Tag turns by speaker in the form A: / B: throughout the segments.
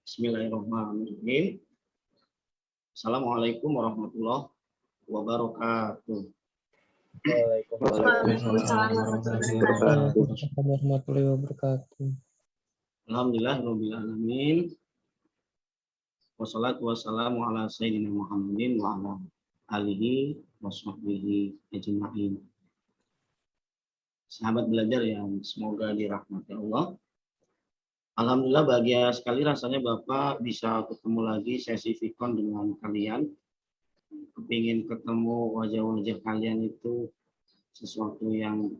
A: Bismillahirrahmanirrahim. Assalamualaikum warahmatullahi wabarakatuh.
B: Waalaikumsalam warahmatullahi wabarakatuh.
A: Alhamdulillah rabbil alamin. Wassalatu wassalamu ala sayyidina Muhammadin wa ala alihi wa sahbihi ajma'in. Sahabat belajar yang semoga dirahmati Allah. Alhamdulillah bahagia sekali rasanya Bapak bisa ketemu lagi sesi Vikon dengan kalian. Kepingin ketemu wajah-wajah kalian itu sesuatu yang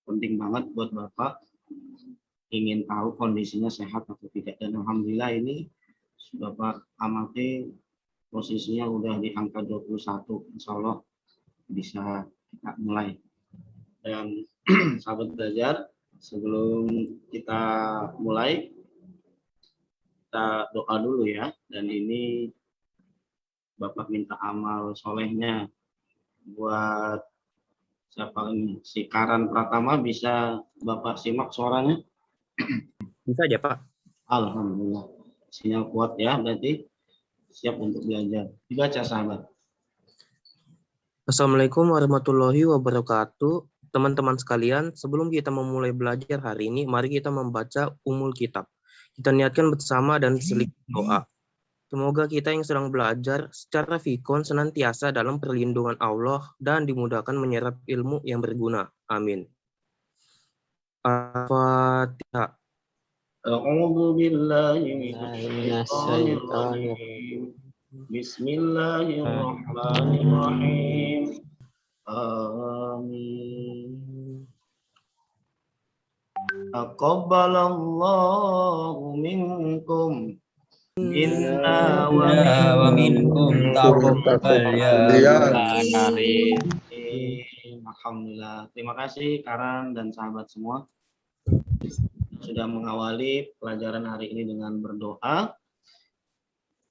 A: penting banget buat Bapak. Ingin tahu kondisinya sehat atau tidak. Dan alhamdulillah ini Bapak amati posisinya udah di angka 21. Insya Allah bisa kita mulai. Dan sahabat belajar, sebelum kita mulai, kita doa dulu ya. Dan ini Bapak minta amal solehnya buat siapa ini? Si Karan Pratama, bisa Bapak simak suaranya?
B: Bisa aja, Pak.
A: Alhamdulillah. Sinyal kuat ya, berarti siap untuk belajar. Dibaca sahabat.
B: Assalamualaikum warahmatullahi wabarakatuh. Teman-teman sekalian, sebelum kita memulai belajar hari ini, mari kita membaca Ummul Kitab. Kita niatkan bersama dan sedikit doa. Semoga kita yang sedang belajar secara fikon senantiasa dalam perlindungan Allah dan dimudahkan menyerap ilmu yang berguna. Amin. Al-Fatihah.
A: A'udzu billahi minasyaitonir rajim. Bismillahirrahmanirrahim. Amin. Taqabbalallahu minkum minna wa minkum taqabbal ya Karim. Alhamdulillah. Terima kasih Karan dan sahabat semua sudah mengawali pelajaran hari ini dengan berdoa.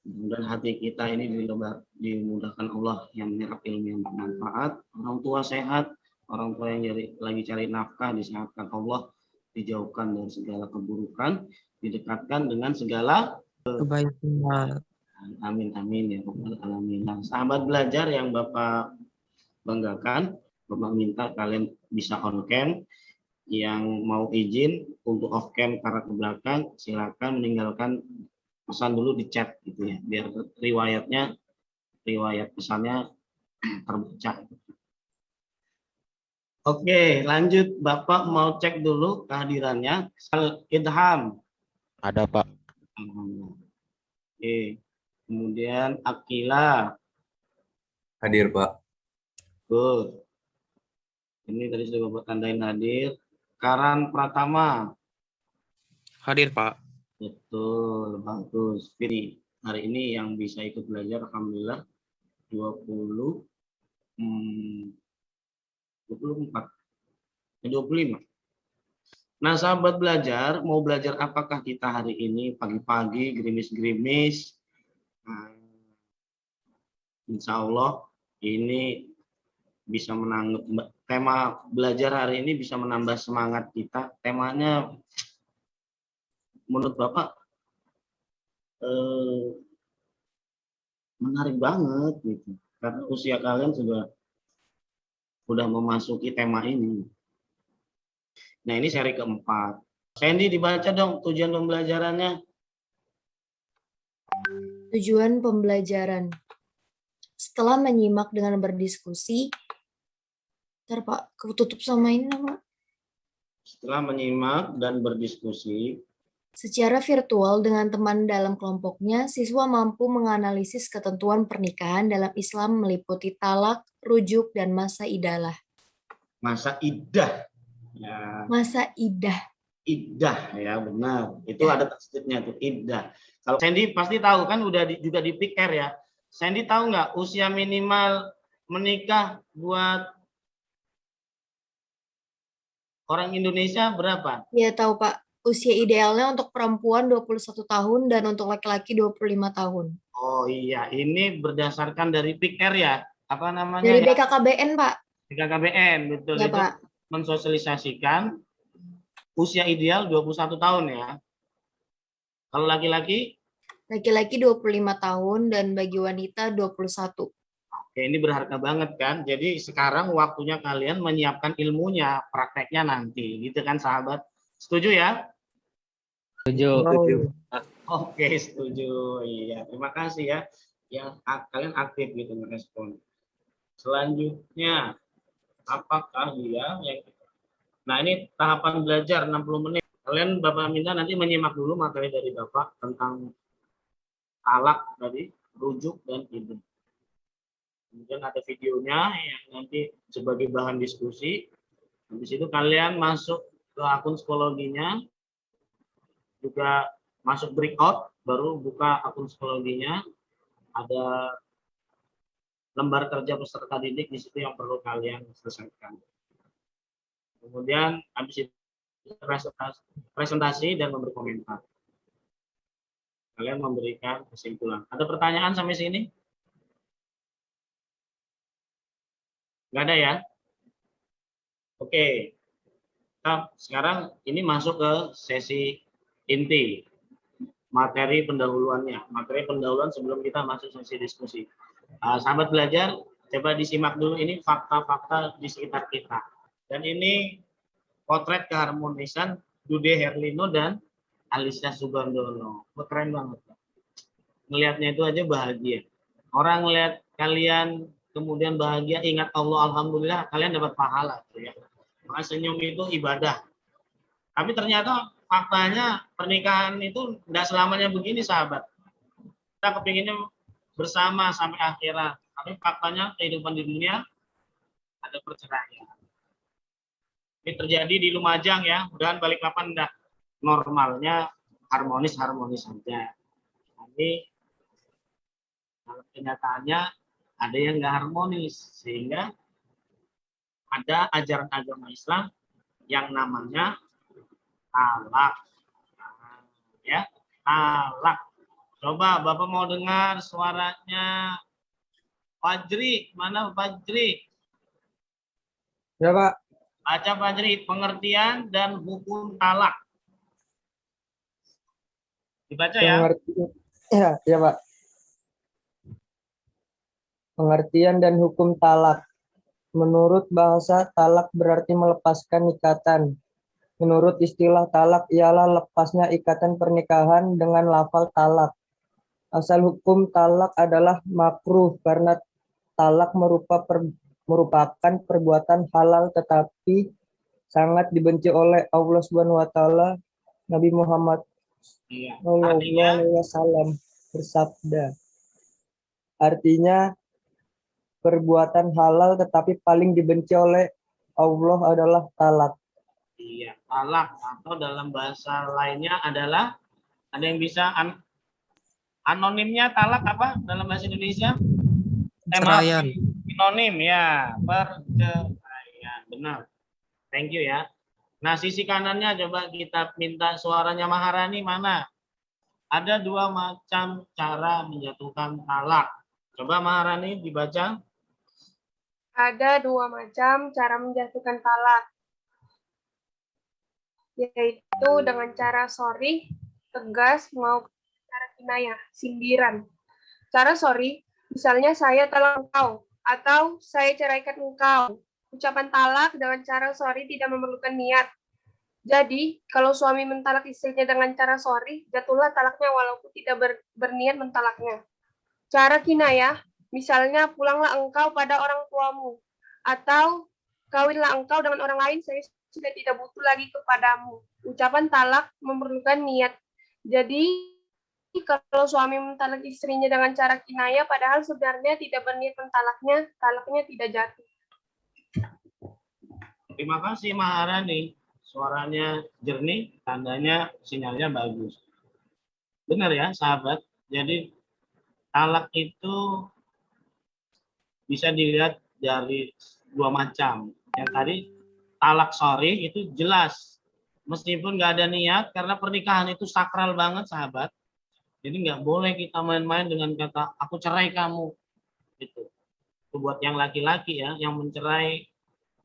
A: Dan hati kita ini dimudahkan Allah yang menyerap ilmu yang bermanfaat. Orang tua sehat, orang tua yang lagi cari nafkah disehatkan Allah, dijauhkan dari segala keburukan, didekatkan dengan segala
B: kebaikan.
A: Amin amin ya rabbal alamin. Nah, sahabat belajar yang Bapak banggakan, Bapak minta kalian bisa on cam. Yang mau izin untuk off cam karena ke belakang, silakan meninggalkan pesan dulu di chat gitu ya, biar riwayat pesannya terbaca. Oke, lanjut. Bapak mau cek dulu kehadirannya. Idham.
C: Ada, Pak.
A: Oke. Kemudian Akila.
C: Hadir, Pak.
A: Good. Ini tadi sudah Bapak tandain hadir. Karan Pratama.
B: Hadir, Pak.
A: Betul, bagus. Jadi hari ini yang bisa ikut belajar alhamdulillah 24, 25. Nah, sahabat belajar, mau belajar apakah kita hari ini? Pagi-pagi gerimis-gerimis. Nah, insya Allah ini bisa menanggung tema belajar hari ini, bisa menambah semangat kita. Temanya menurut Bapak menarik banget gitu, karena usia kalian sudah memasuki tema ini. Nah, ini seri keempat. Sandy, dibaca dong tujuan pembelajarannya.
D: Tujuan pembelajaran. Setelah menyimak dengan berdiskusi, Pak, ketutup sama ini nama.
A: Setelah menyimak dan berdiskusi
D: secara virtual dengan teman dalam kelompoknya, siswa mampu menganalisis ketentuan pernikahan dalam Islam meliputi talak, rujuk, dan masa idalah.
A: Masa idah. Ya.
D: Masa idah.
A: Idah ya, benar. Itu ada tasdidnya tuh, idah. Kalau Sandy pasti tahu kan, udah juga di pick ya. Sandy tahu nggak usia minimal menikah buat orang Indonesia berapa?
D: Ya tahu Pak. Usia idealnya untuk perempuan 21 tahun dan untuk laki-laki 25 tahun.
A: Oh iya, ini berdasarkan dari pick ya. Apa namanya?
D: Dari BKKBN, Pak.
A: BKKBN, betul.
D: Ya,
A: itu
D: Pak.
A: Mensosialisasikan usia ideal 21 tahun ya. Kalau laki-laki,
D: Laki-laki 25 tahun dan bagi wanita 21.
A: oke, ini berharga banget kan. Jadi sekarang waktunya kalian menyiapkan ilmunya, prakteknya nanti, gitu kan sahabat. Setuju ya?
B: Setuju.
A: Oke, setuju. Iya, terima kasih ya. Kalian aktif gitu merespon. Selanjutnya, apakah dia yang Nah, ini tahapan belajar 60 menit. Kalian Bapak minta nanti menyimak dulu materi dari Bapak tentang talak tadi, rujuk dan idem. Kemudian ada videonya yang nanti sebagai bahan diskusi. Habis itu kalian masuk ke akun psikologinya, juga masuk breakout, baru buka akun psikologinya. Ada lembar kerja peserta didik di situ yang perlu kalian selesaikan. Kemudian habis itu presentasi dan memberi komentar. Kalian memberikan kesimpulan. Ada pertanyaan sampai sini? Nggak ada ya? Oke. Nah, sekarang ini masuk ke sesi inti. Materi pendahuluannya. Materi pendahuluan sebelum kita masuk sesi diskusi. Sahabat belajar, coba disimak dulu ini fakta-fakta di sekitar kita. Dan ini potret keharmonisan Dude Herlino dan Alicia Subandono. Keren banget. Ngelihatnya itu aja bahagia. Orang ngelihat kalian kemudian bahagia, ingat Allah, alhamdulillah, kalian dapat pahala. Ya. Maka senyum itu ibadah. Tapi ternyata faktanya pernikahan itu tidak selamanya begini, sahabat. Kita kepinginnya bersama sampai akhirat. Tapi faktanya kehidupan di dunia ada perceraian. Ini terjadi di Lumajang ya. Mudahan Balikpapan udah normalnya harmonis-harmonis saja. Tapi kenyataannya ada yang nggak harmonis, sehingga ada ajaran agama Islam yang namanya talak. Ya, talak. Coba Bapak mau dengar suaranya Fajri. Mana Fajri?
E: Ya, Pak.
A: Baca Fajri, pengertian dan hukum talak. Dibaca ya.
E: Ya, Pak. Pengertian dan hukum talak. Menurut bahasa, talak berarti melepaskan ikatan. Menurut istilah talak ialah lepasnya ikatan pernikahan dengan lafal talak. Asal hukum talak adalah makruh karena talak merupakan perbuatan halal tetapi sangat dibenci oleh Allah Subhanahu wa taala. Nabi Muhammad Shallallahu alaihi wasallam bersabda. Artinya perbuatan halal tetapi paling dibenci oleh Allah adalah talak.
A: Iya, talak atau dalam bahasa lainnya adalah, ada yang bisa anonimnya talak apa dalam bahasa Indonesia?
B: Perceraian.
A: Sinonim ya, perceraian. Benar. Thank you ya. Nah, sisi kanannya coba kita minta suaranya Maharani mana? Ada dua macam cara menjatuhkan talak. Coba Maharani dibaca.
F: Ada dua macam cara menjatuhkan talak, yaitu dengan cara sorry, tegas, maupun cara kinayah, sindiran. Cara sorry, misalnya saya talak engkau, atau saya ceraikan engkau. Ucapan talak dengan cara sorry tidak memerlukan niat. Jadi, kalau suami mentalak istrinya dengan cara sorry, jatuhlah talaknya walaupun tidak berniat mentalaknya. Cara kinayah, misalnya pulanglah engkau pada orang tuamu, atau kawinlah engkau dengan orang lain, saya sudah tidak butuh lagi kepadamu. Ucapan talak memerlukan niat. Jadi, kalau suami mentalak istrinya dengan cara kinayah, padahal sebenarnya tidak berniat mentalaknya, talaknya tidak jatuh.
A: Terima kasih Maharani. Suaranya jernih, tandanya sinyalnya bagus. Benar ya sahabat. Jadi talak itu bisa dilihat dari dua macam. Yang tadi talak sorry itu jelas, meskipun nggak ada niat, karena pernikahan itu sakral banget sahabat. Jadi nggak boleh kita main-main dengan kata aku cerai kamu. Itu buat yang laki-laki ya, yang mencerai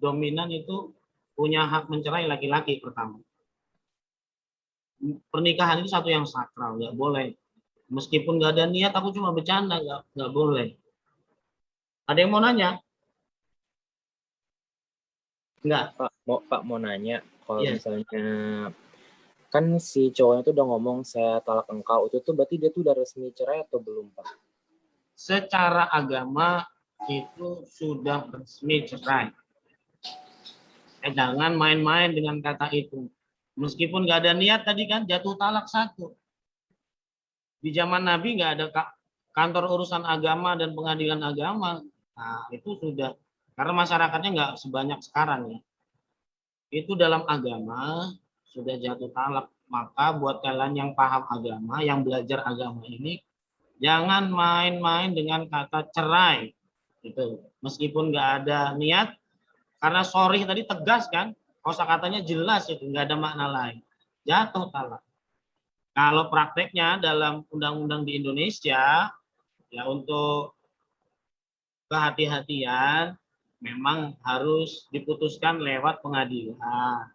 A: dominan itu punya hak mencerai laki-laki pertama. pernikahan itu satu yang sakral, nggak boleh. Meskipun nggak ada niat, aku cuma bercanda, nggak boleh. Ada yang mau nanya? Enggak.
G: Pak mau nanya, kalau
A: Iya.
G: misalnya kan si cowoknya tuh udah ngomong saya talak engkau, itu tuh berarti dia tuh udah resmi cerai atau belum, Pak?
A: Secara agama itu sudah resmi cerai. Jangan main-main dengan kata itu. Meskipun nggak ada niat tadi kan jatuh talak satu. Di zaman Nabi nggak ada kantor urusan agama dan pengadilan agama. Nah, itu sudah, karena masyarakatnya nggak sebanyak sekarang ya. Itu dalam agama sudah jatuh talak. Maka buat kalian yang paham agama, yang belajar agama ini, jangan main-main dengan kata cerai. Gitu. Meskipun nggak ada niat, karena sorry tadi tegas kan, kosakatanya jelas itu, nggak ada makna lain. Jatuh talak. Kalau prakteknya dalam undang-undang di Indonesia, ya untuk kehati-hatian memang harus diputuskan lewat pengadilan.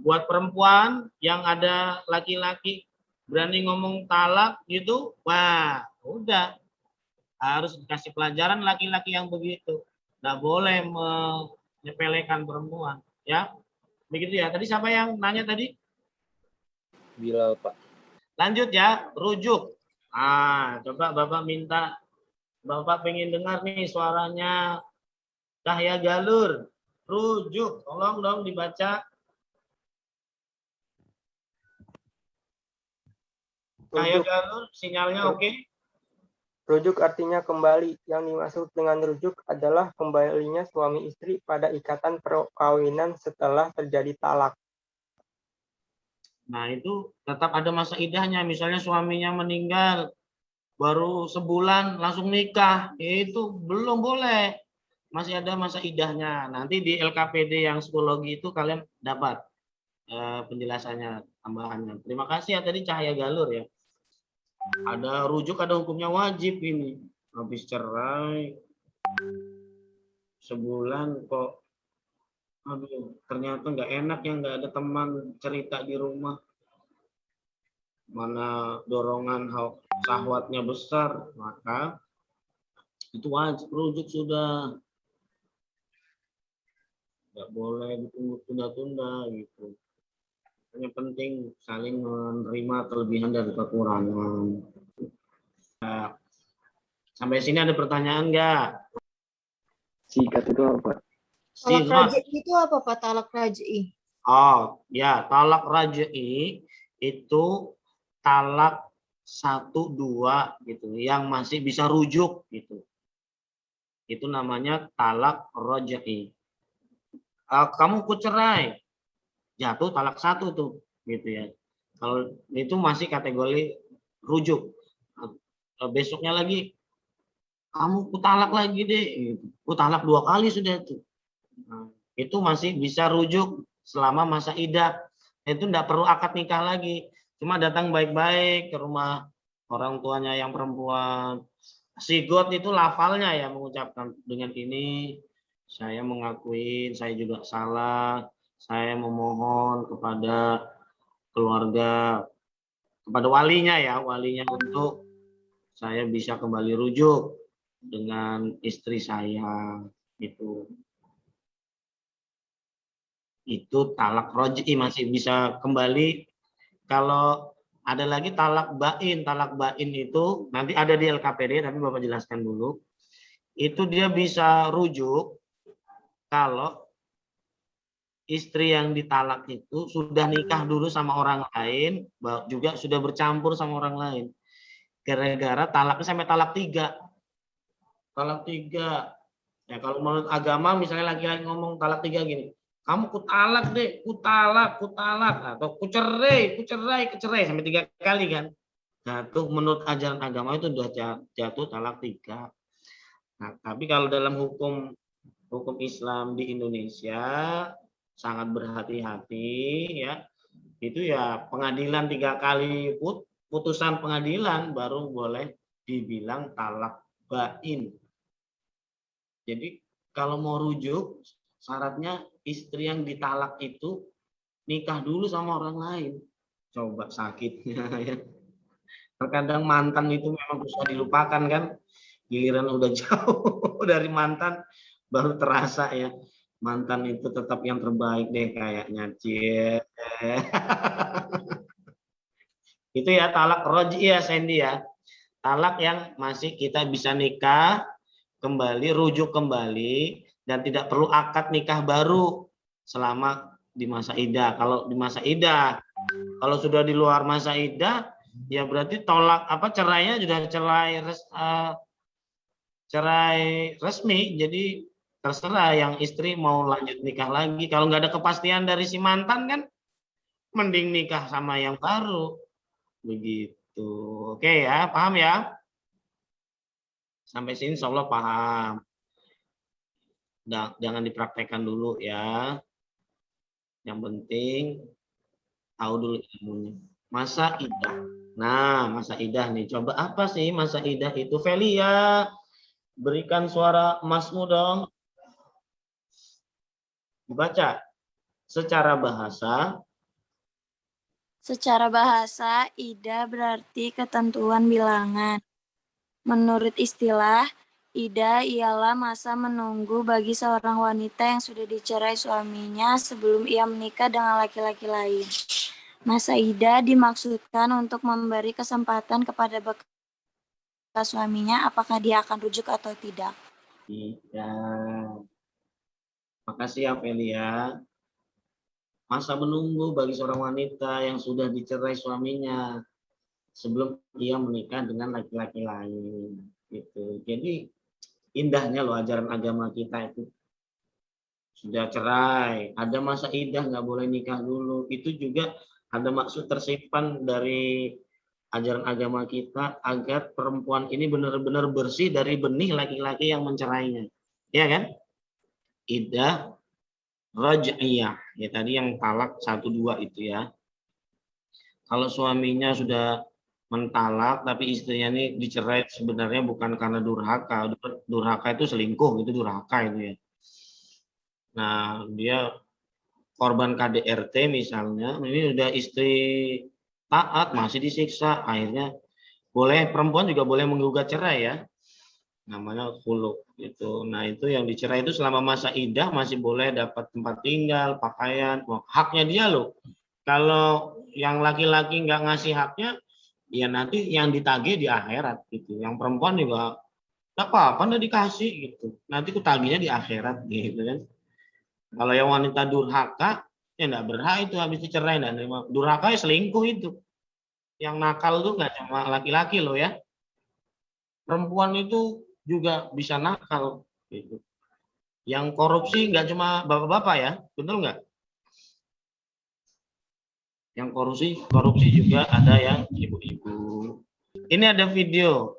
A: Buat perempuan yang ada laki-laki berani ngomong talak gitu, wah udah harus dikasih pelajaran laki-laki yang begitu. Nggak boleh menyepelekan perempuan, ya. Begitu ya. Tadi siapa yang nanya tadi?
G: Bilal, Pak.
A: Lanjut ya, rujuk. Coba Bapak minta, Bapak pengen dengar nih suaranya Cahya Galur. Rujuk, tolong dong dibaca. Cahya
E: Rujuk.
A: Galur, sinyalnya oke?
E: Rujuk artinya kembali. Yang dimaksud dengan rujuk adalah kembalinya suami istri pada ikatan perkawinan setelah terjadi talak.
A: Nah, itu tetap ada masa idahnya. Misalnya suaminya meninggal, baru sebulan langsung nikah, itu belum boleh. Masih ada masa idahnya. Nanti di LKPD yang psikologi itu kalian dapat penjelasannya, tambahannya. Terima kasih ya tadi Cahaya Galur ya. Ada rujuk, ada hukumnya wajib ini. Habis cerai sebulan kok, aduh, ternyata nggak enak ya, nggak ada teman cerita di rumah. Mana dorongan syahwatnya besar, maka itu wajib rujuk sudah. Nggak boleh ditunda-tunda gitu. Yang penting saling menerima kelebihan dan kekurangan. Nah, sampai sini ada pertanyaan nggak?
G: Sikat itu apa?
D: Talak raj'i itu apa Pak? Talak raj'i.
A: Oh ya, talak raj'i itu talak 1-2 gitu, yang masih bisa rujuk gitu. Itu namanya talak raj'i. Kamu ku cerai, jatuh talak 1 tuh, gitu ya. Kalau itu masih kategori rujuk. Besoknya lagi, kamu ku talak lagi deh, gitu. Ku talak 2 kali sudah tuh. Nah, itu masih bisa rujuk selama masa iddah. Itu enggak perlu akad nikah lagi. Cuma datang baik-baik ke rumah orang tuanya yang perempuan. Sigot itu lafalnya ya, mengucapkan dengan ini saya mengakui saya juga salah. Saya memohon kepada keluarga, kepada walinya ya, walinya untuk saya bisa kembali rujuk dengan istri saya gitu. Itu talak roj'i masih bisa kembali. Kalau ada lagi talak bain. Talak bain itu nanti ada di LKPD, tapi Bapak jelaskan dulu. Itu dia bisa rujuk kalau istri yang ditalak itu sudah nikah dulu sama orang lain, juga sudah bercampur sama orang lain. Gara-gara talaknya sampai talak 3. Talak 3. Ya, kalau menurut agama misalnya laki-laki ngomong talak 3 gini, kamu kutalak deh, kutalak, atau kucerai sampai 3 kali kan. Nah, itu menurut ajaran agama itu sudah jatuh talak 3. Nah, tapi kalau dalam hukum Islam di Indonesia sangat berhati-hati ya. Itu ya pengadilan 3 kali putusan pengadilan baru boleh dibilang talak bain. Jadi kalau mau rujuk, syaratnya istri yang ditalak itu nikah dulu sama orang lain. Coba sakitnya ya. Terkadang mantan itu memang susah dilupakan kan. Giliran udah jauh dari mantan baru terasa ya. Mantan itu tetap yang terbaik deh kayaknya. Cie. Itu ya talak roji ya Sandy ya. Talak yang masih kita bisa nikah kembali, rujuk kembali, dan tidak perlu akad nikah baru selama di masa iddah. Kalau di masa iddah, kalau sudah di luar masa iddah, ya berarti tolak cerainya sudah cerai resmi. Jadi terserah yang istri mau lanjut nikah lagi. Kalau nggak ada kepastian dari si mantan kan, mending nikah sama yang baru. Begitu. Oke ya, paham ya? Sampai sini insya Allah paham. Jangan dipraktekkan dulu ya. Yang penting tahu dulu ilmunya. Masa iddah. Nah, masa iddah nih. Coba apa sih masa iddah itu? Velia, berikan suara emasmu dong. Dibaca. Secara bahasa.
H: Secara bahasa, iddah berarti ketentuan bilangan. Menurut istilah, iddah ialah masa menunggu bagi seorang wanita yang sudah dicerai suaminya sebelum ia menikah dengan laki-laki lain. Masa iddah dimaksudkan untuk memberi kesempatan kepada bekas suaminya apakah dia akan rujuk atau tidak.
A: Iya. Makasih ya Velia. Masa menunggu bagi seorang wanita yang sudah dicerai suaminya sebelum ia menikah dengan laki-laki lain. Gitu. Jadi indahnya loh ajaran agama kita itu. Sudah cerai, ada masa iddah, nggak boleh nikah dulu. Itu juga ada maksud tersimpan dari ajaran agama kita agar perempuan ini benar-benar bersih dari benih laki-laki yang mencerainya. Ya kan? Iddah raj'iyah. Ya tadi yang talak 1-2 itu ya. Kalau suaminya sudah mentalak tapi istrinya ini dicerai sebenarnya bukan karena durhaka. Durhaka itu selingkuh, itu durhaka itu ya. Nah, dia korban KDRT misalnya, ini udah istri taat masih disiksa, akhirnya perempuan juga boleh menggugat cerai ya. Namanya khulu gitu. Nah, itu yang dicerai itu selama masa iddah masih boleh dapat tempat tinggal, pakaian, haknya dia loh. Kalau yang laki-laki nggak ngasih haknya, ya nanti yang ditagih di akhirat gitu. Yang perempuan juga nggak apa-apa nggak dikasih gitu. Nanti kutagihnya di akhirat gitu kan. Kalau yang wanita durhaka, ya nggak berhak itu habis dicerai. Durhaka ya selingkuh itu. Yang nakal tuh nggak cuma laki-laki loh ya. Perempuan itu juga bisa nakal. Gitu. Yang korupsi nggak cuma bapak-bapak ya, betul nggak? Yang korupsi juga ada yang ibu-ibu. Ini ada video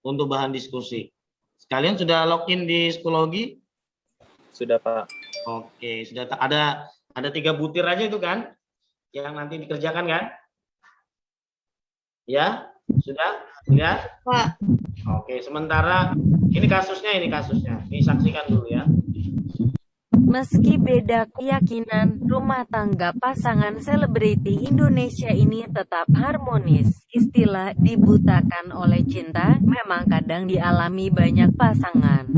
A: untuk bahan diskusi. Sekalian sudah login di Schoology?
G: Sudah, Pak.
A: Oke, sudah ada 3 butir aja itu kan? Yang nanti dikerjakan kan? Ya, sudah? Ya?
H: Pak.
A: Oke, sementara ini kasusnya. Disaksikan dulu ya.
I: Meski beda keyakinan, rumah tangga pasangan selebriti Indonesia ini tetap harmonis. Istilah dibutakan oleh cinta memang kadang dialami banyak pasangan.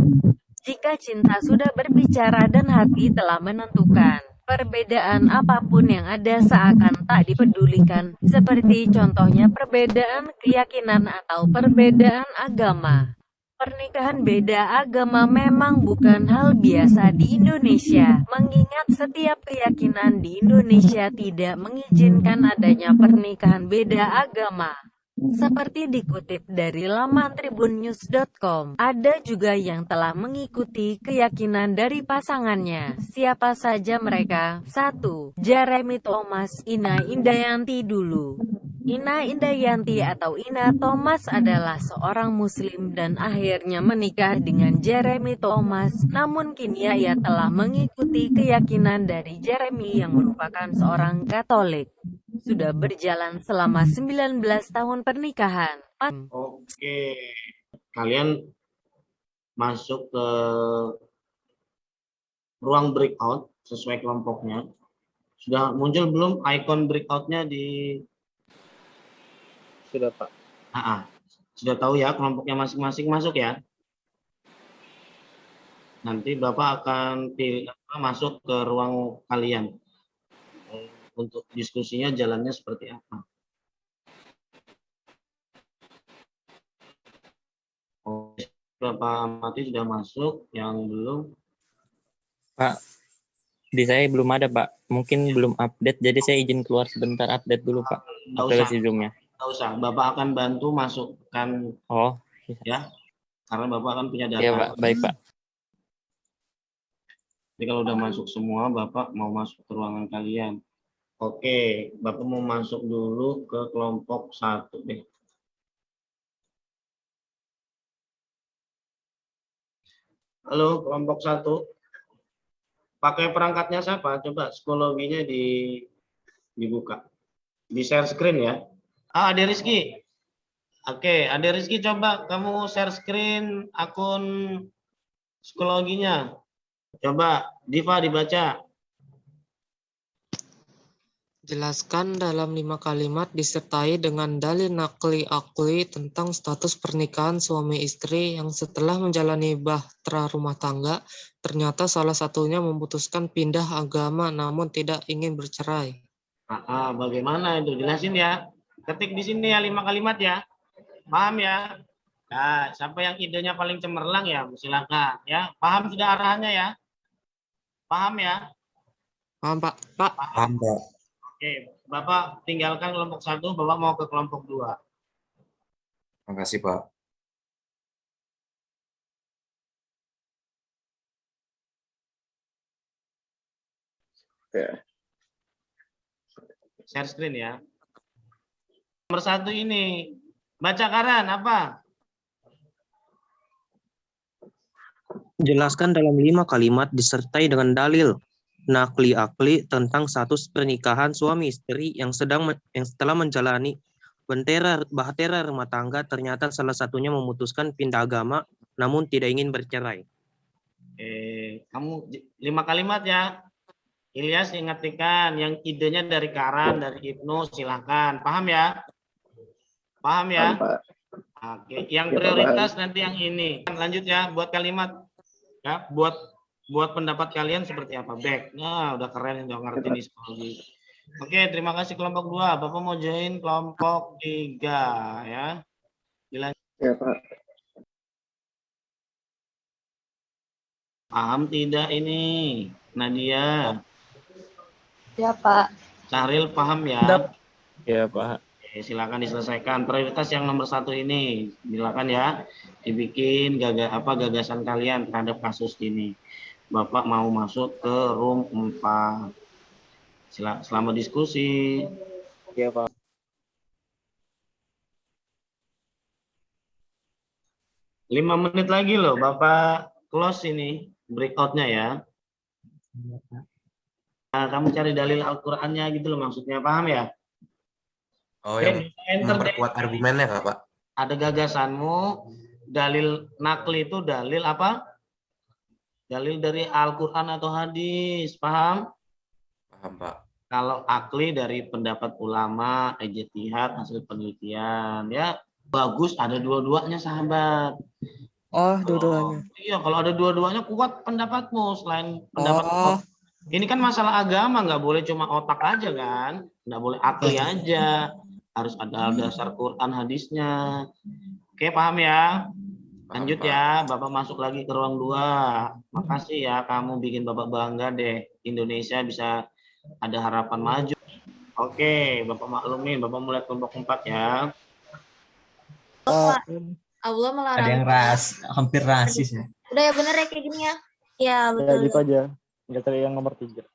I: Jika cinta sudah berbicara dan hati telah menentukan, perbedaan apapun yang ada seakan tak dipedulikan, seperti contohnya perbedaan keyakinan atau perbedaan agama. Pernikahan beda agama memang bukan hal biasa di Indonesia, mengingat setiap keyakinan di Indonesia tidak mengizinkan adanya pernikahan beda agama. Seperti dikutip dari laman tribunnews.com, ada juga yang telah mengikuti keyakinan dari pasangannya. Siapa saja mereka? 1. Jeremy Thomas, Ina Indayanti dulu. Ina Indayanti atau Ina Thomas adalah seorang muslim dan akhirnya menikah dengan Jeremy Thomas, namun kini ia telah mengikuti keyakinan dari Jeremy yang merupakan seorang Katolik. Sudah berjalan selama 19 tahun pernikahan.
A: Oke. Kalian masuk ke ruang breakout sesuai kelompoknya. Sudah muncul belum icon breakout-nya di...
G: Sudah, Pak.
A: Sudah tahu ya kelompoknya masing-masing masuk ya? Nanti Bapak akan masuk ke ruang kalian. Untuk diskusinya jalannya seperti apa. Oh, Bapak Amati sudah masuk, yang belum?
J: Pak, di saya belum ada, Pak. Mungkin belum update, jadi saya izin keluar sebentar update dulu, Pak. Aplikasi Zoom-nya.
A: Nggak usah, Bapak akan bantu masukkan.
J: Oh,
A: ya, karena Bapak kan punya data.
J: Iya, Pak. Baik, Pak.
A: Jadi kalau udah masuk semua, Bapak mau masuk ke ruangan kalian. Oke, Bapak mau masuk dulu ke kelompok 1 deh. Halo, kelompok 1. Pakai perangkatnya siapa? Coba psikologinya dibuka. Di share screen ya. Ade Rizky. Oke, Ade Rizky coba kamu share screen akun psikologinya. Coba, Diva dibaca.
B: Jelaskan dalam 5 kalimat disertai dengan dalil nakli akli tentang status pernikahan suami istri yang setelah menjalani bahtera rumah tangga, ternyata salah satunya memutuskan pindah agama namun tidak ingin bercerai.
A: Bagaimana itu? Jelasin ya. Ketik di sini ya 5 kalimat ya. Paham ya? Nah, siapa yang idenya paling cemerlang ya, silakan ya. Paham sudah arahannya ya? Paham ya?
B: Paham, Pak? Pak.
C: Paham, Pak.
A: Oke, Bapak tinggalkan kelompok 1, Bapak mau ke kelompok 2.
C: Makasih, Pak.
A: Share screen ya. Nomor 1 ini. Baca Karan, apa?
B: Jelaskan dalam 5 kalimat disertai dengan dalil nakli akli tentang status pernikahan suami istri yang setelah menjalani bahtera rumah tangga, ternyata salah satunya memutuskan pindah agama namun tidak ingin bercerai.
A: Kamu 5 kalimat ya. Ilyas ingatkan yang idenya dari Karan, dari Ibnu, silakan. Paham ya? Paham ya?
K: Paham, Pak.
A: Oke, yang prioritas nanti yang ini. Lanjut ya, buat kalimat ya, buat pendapat kalian seperti apa? Back. Nah, udah keren, udah ngerti nih psikologi. Oke, terima kasih kelompok 2. Bapak mau join kelompok 3 ya. Dilanjut.
K: Ya, Pak.
A: Paham tidak ini? Nadia.
L: Ya, Pak.
A: Cahril paham ya?
J: Ya, Pak.
A: Oke, silakan diselesaikan. Prioritas yang nomor 1 ini. Silakan ya. Dibikin gagasan kalian terhadap kasus ini. Bapak mau masuk ke room 4. Selamat diskusi.
G: Ya, Pak.
A: Lima menit lagi loh, Bapak close ini breakout-nya ya. Nah, kamu cari dalil Al-Qur'annya gitu loh maksudnya, paham ya?
C: Oh, yang memperkuat argumennya Kak, Pak?
A: Ada gagasanmu, dalil nakli itu dalil apa? Dalil dari Al-Qur'an atau hadis, paham?
C: Paham, Pak.
A: Kalau akli dari pendapat ulama, ijtihad, hasil penelitian, ya bagus ada dua-duanya sahabat.
B: Oh, dua-duanya.
A: Iya, kalau ada dua-duanya kuat pendapatmu selain pendapat. Ini kan masalah agama, nggak boleh cuma otak aja kan, nggak boleh akli aja, harus ada dasar Quran hadisnya. Oke, paham ya? Lanjut ya, Bapak masuk lagi ke ruang 2. Makasih ya, kamu bikin Bapak bangga deh. Indonesia bisa ada harapan maju. Oke, Bapak maklumin, Bapak mulai kelompok 4 ya.
L: Allah melarang.
M: Ada yang hampir rasis ya.
L: Udah ya bener ya kayak gini ya.
H: Ya, betul.
G: Ya, gitu aja. Nggak cari yang nomor 3.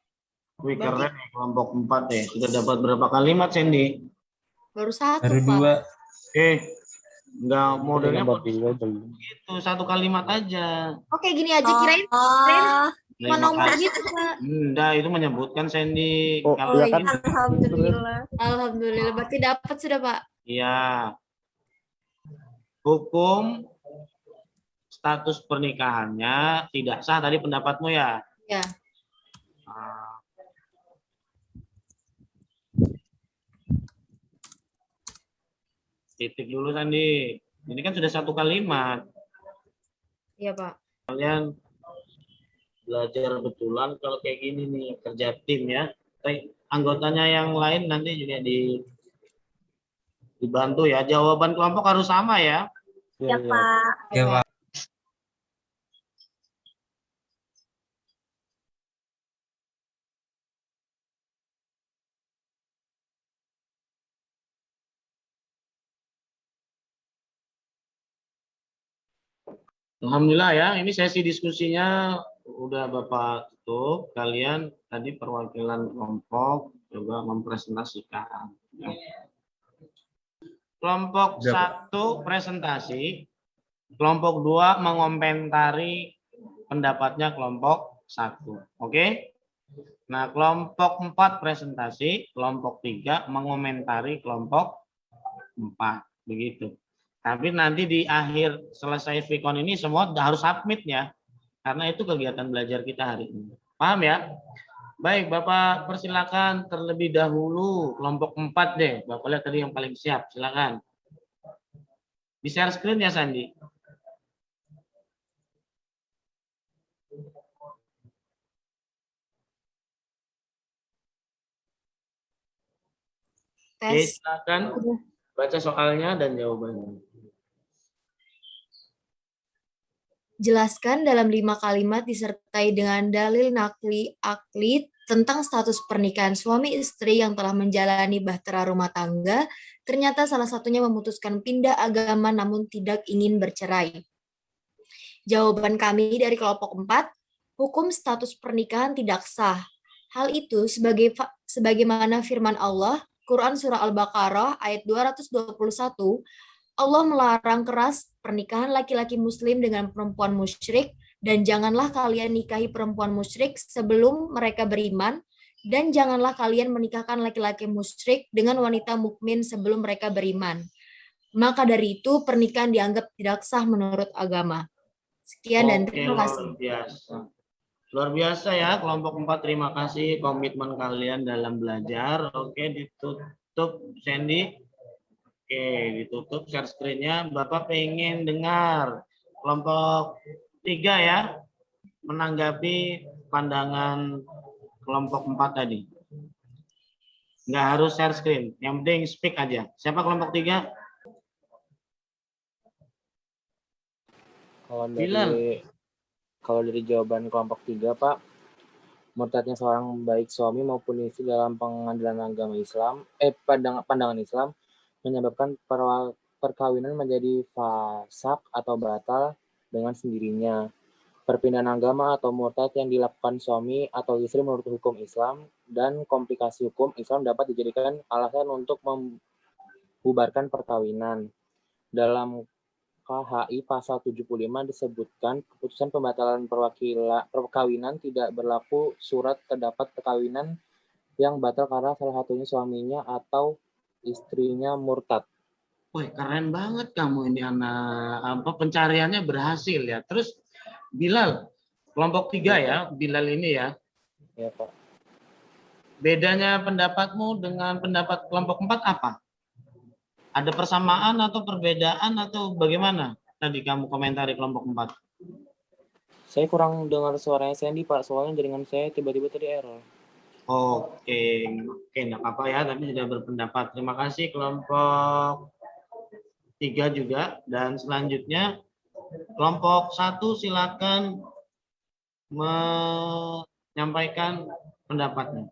A: Wih, keren ya kelompok 4 deh. Sudah dapat berapa kalimat, Sandy?
L: Baru 1,
M: Baru
L: Pak.
A: 2. Enggak modelnya
G: Itu
A: 1 kalimat aja.
L: Oke, gini aja kirain cuma nomor gitu, Pak.
A: Enggak, itu menyebutkan Sandy.
G: Kalau
L: iya kan. Alhamdulillah. Alhamdulillah. Berarti dapat sudah, Pak.
A: Iya. Hukum status pernikahannya tidak sah tadi pendapatmu ya?
L: Ya.
A: Titik dulu Sandi. Ini kan sudah satu kalimat.
D: Iya, Pak.
A: Kalian belajar betulan kalau kayak gini nih, kerja tim ya. Anggotanya yang lain nanti juga dibantu ya. Jawaban kelompok harus sama ya.
H: Ya, Pak.
M: Ya, Pak.
A: Alhamdulillah ya, ini sesi diskusinya udah Bapak tutup. Kalian tadi perwakilan kelompok coba mempresentasikan. Ya. Kelompok 1 presentasi, kelompok 2 mengomentari pendapatnya kelompok 1. Oke? Nah, kelompok 4 presentasi, kelompok 3 mengomentari kelompok 4. Begitu. Tapi nanti di akhir selesai Vicon ini semua harus submit ya. Karena itu kegiatan belajar kita hari ini. Paham ya? Baik, Bapak persilakan terlebih dahulu kelompok 4 deh. Bapak lihat tadi yang paling siap. Silakan. Di share screen ya Sandi. Oke, silakan baca soalnya dan jawabannya.
D: Jelaskan dalam 5 kalimat disertai dengan dalil nakli akli tentang status pernikahan suami istri yang telah menjalani bahtera rumah tangga, ternyata salah satunya memutuskan pindah agama namun tidak ingin bercerai. Jawaban kami dari kelompok 4, hukum status pernikahan tidak sah. Hal itu sebagaimana firman Allah, Quran Surah Al-Baqarah ayat 221, Allah melarang keras pernikahan laki-laki muslim dengan perempuan musyrik dan janganlah kalian nikahi perempuan musyrik sebelum mereka beriman dan janganlah kalian menikahkan laki-laki musyrik dengan wanita mukmin sebelum mereka beriman. Maka dari itu pernikahan dianggap tidak sah menurut agama. Sekian dan terima kasih.
A: Luar biasa. Luar biasa ya kelompok 4, terima kasih komitmen kalian dalam belajar. Oke, ditutup Sandy. Oke, ditutup share screen-nya. Bapak pengen dengar kelompok 3 ya, menanggapi pandangan kelompok 4 tadi. Nggak harus share screen, yang penting speak aja. Siapa kelompok 3?
G: Kalau dari jawaban kelompok 3, Pak, murtadnya seorang baik suami maupun istri dalam pengadilan agama Islam, pandangan Islam, menyebabkan perkawinan menjadi fasak atau batal dengan sendirinya. Perpindahan agama atau murtad yang dilakukan suami atau istri menurut hukum Islam dan komplikasi hukum Islam dapat dijadikan alasan untuk membubarkan perkawinan. Dalam KHI pasal 75 disebutkan keputusan pembatalan perkawinan tidak berlaku surat terdapat perkawinan yang batal karena salah satunya suaminya atau istrinya murtad.
A: Wih, keren banget kamu ini anak. Pencariannya berhasil ya. Terus Bilal, kelompok 3 ya, Bilal ini ya.
G: Ya, Pak.
A: Bedanya pendapatmu dengan pendapat kelompok 4 apa? Ada persamaan atau perbedaan atau bagaimana? Tadi kamu komentari kelompok 4.
G: Saya kurang dengar suaranya Sandy, Pak. Soalnya jaringan saya tiba-tiba tadi error.
A: Oke, enggak apa-apa ya, tapi sudah berpendapat. Terima kasih kelompok 3 juga. Dan selanjutnya kelompok 1 silakan menyampaikan pendapatnya.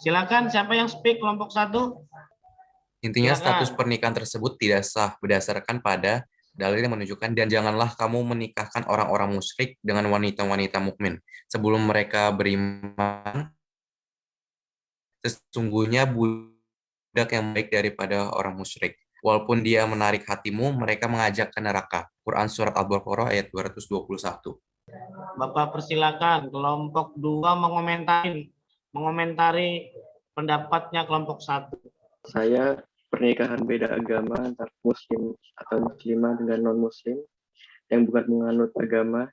A: Silakan, siapa yang speak kelompok 1?
C: Intinya
A: Silakan.
C: status pernikahan tersebut tidak sah berdasarkan pada dalil yang menunjukkan dan janganlah kamu menikahkan orang-orang musyrik dengan wanita-wanita mukmin sebelum mereka beriman. Sesungguhnya budak yang baik daripada orang musyrik. Walaupun dia menarik hatimu, mereka mengajak ke neraka. Quran Surat Al-Baqarah ayat 221.
A: Bapak persilakan kelompok 2 mengomentari pendapatnya kelompok 1.
K: Saya pernikahan beda agama antara muslim atau muslimah dengan non-muslim yang bukan menganut agama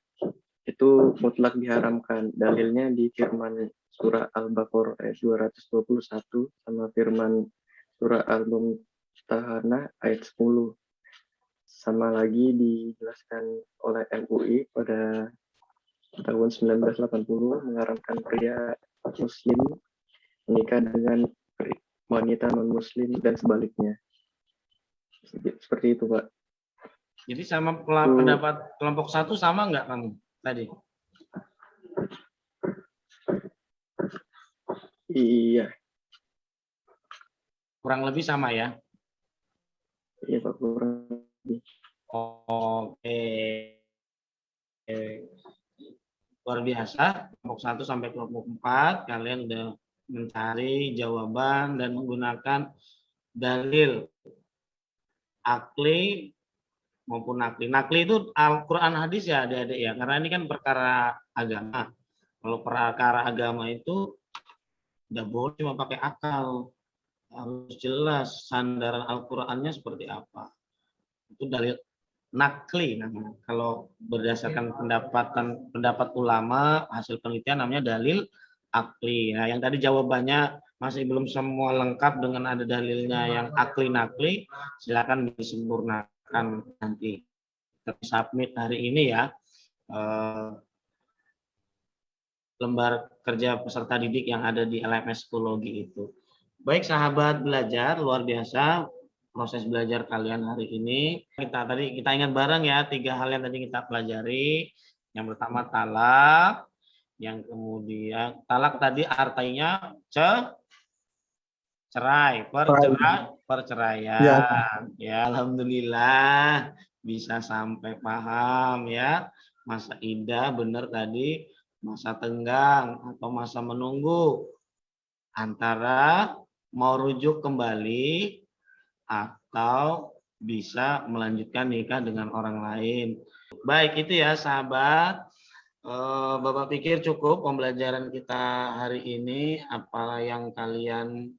K: itu mutlak diharamkan. Dalilnya di firman surah Al-Baqarah ayat 221 sama firman surah Petahana ayat 10. Sama lagi dijelaskan oleh MUI pada tahun 1980 mengharamkan pria muslim menikah dengan wanita non-muslim dan sebaliknya. Seperti itu, Pak.
A: Jadi sama pendapat kelompok 1 sama nggak kamu tadi?
K: Iya.
A: Kurang lebih sama ya?
K: Iya, Pak, kurang lebih.
A: Oke. Luar biasa, kelompok 1 sampai kelompok 4, kalian udah mencari jawaban dan menggunakan dalil akli maupun nakli. Nakli itu Al-Quran hadis ya adik-adik ya, karena ini kan perkara agama. Kalau perkara agama itu nggak boleh cuma pakai akal, harus jelas sandaran Al-Qurannya seperti apa. Itu dalil nakli namanya. Kalau berdasarkan pendapat ulama, hasil penelitian namanya dalil akli. Nah, yang tadi jawabannya masih belum semua lengkap dengan ada dalilnya yang akli nakli, silakan disempurnakan nanti. Tapi submit hari ini ya lembar kerja peserta didik yang ada di LMS Psikologi itu. Baik sahabat belajar, luar biasa proses belajar kalian hari ini. Kita ingat bareng ya 3 hal yang tadi kita pelajari. Yang pertama talak, yang kemudian talak tadi artinya cerai, perceraian. Ya, alhamdulillah bisa sampai paham ya. Masa iddah benar tadi, masa tenggang atau masa menunggu antara mau rujuk kembali atau bisa melanjutkan nikah dengan orang lain. Baik, itu ya sahabat. Bapak pikir cukup pembelajaran kita hari ini. Apa yang kalian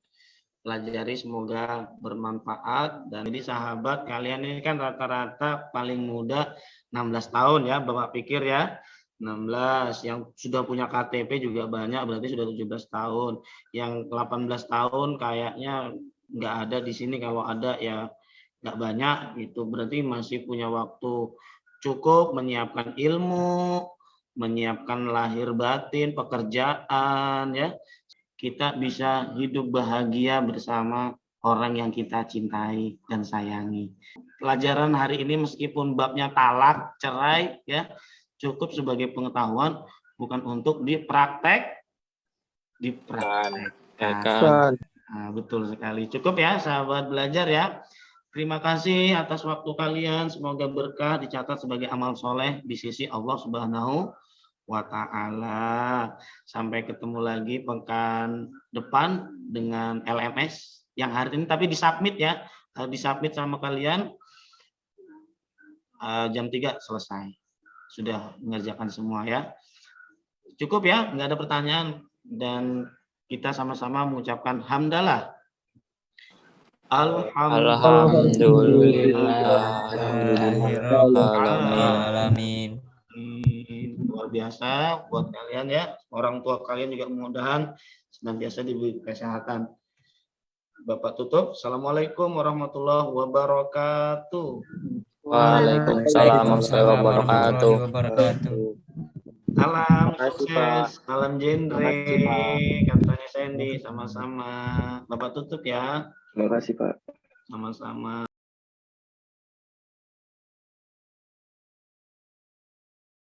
A: pelajari semoga bermanfaat. Dan jadi sahabat, kalian ini kan rata-rata paling muda 16 tahun ya, Bapak pikir ya. 16, yang sudah punya KTP juga banyak, berarti sudah 17 tahun. Yang 18 tahun kayaknya nggak ada di sini, kalau ada ya nggak banyak, itu berarti masih punya waktu cukup menyiapkan ilmu, menyiapkan lahir batin, pekerjaan ya. Kita bisa hidup bahagia bersama orang yang kita cintai dan sayangi. Pelajaran hari ini meskipun babnya talak, cerai ya, cukup sebagai pengetahuan, bukan untuk dipraktekkan. Nah, betul sekali. Cukup ya sahabat belajar ya. Terima kasih atas waktu kalian. Semoga berkah dicatat sebagai amal soleh di sisi Allah Subhanahu wa Ta'ala. Sampai ketemu lagi pekan depan dengan LMS yang hari ini tapi disubmit ya. Disubmit sama kalian jam 3 selesai. Sudah mengerjakan semua ya. Cukup ya, nggak ada pertanyaan, dan kita sama-sama mengucapkan hamdalah.
J: Alhamdulillahirrahmanirrahim.
A: Luar biasa buat kalian ya. Orang tua kalian juga mudah-mudahan senantiasa diberi kesehatan. Bapak tutup. Assalamualaikum warahmatullahi wabarakatuh.
G: Waalaikumsalam warahmatullahi wabarakatuh.
A: Salam sukses, salam genre, katanya Sandy, sama-sama. Bapak tutup ya.
K: Terima kasih, Pak.
A: Sama-sama.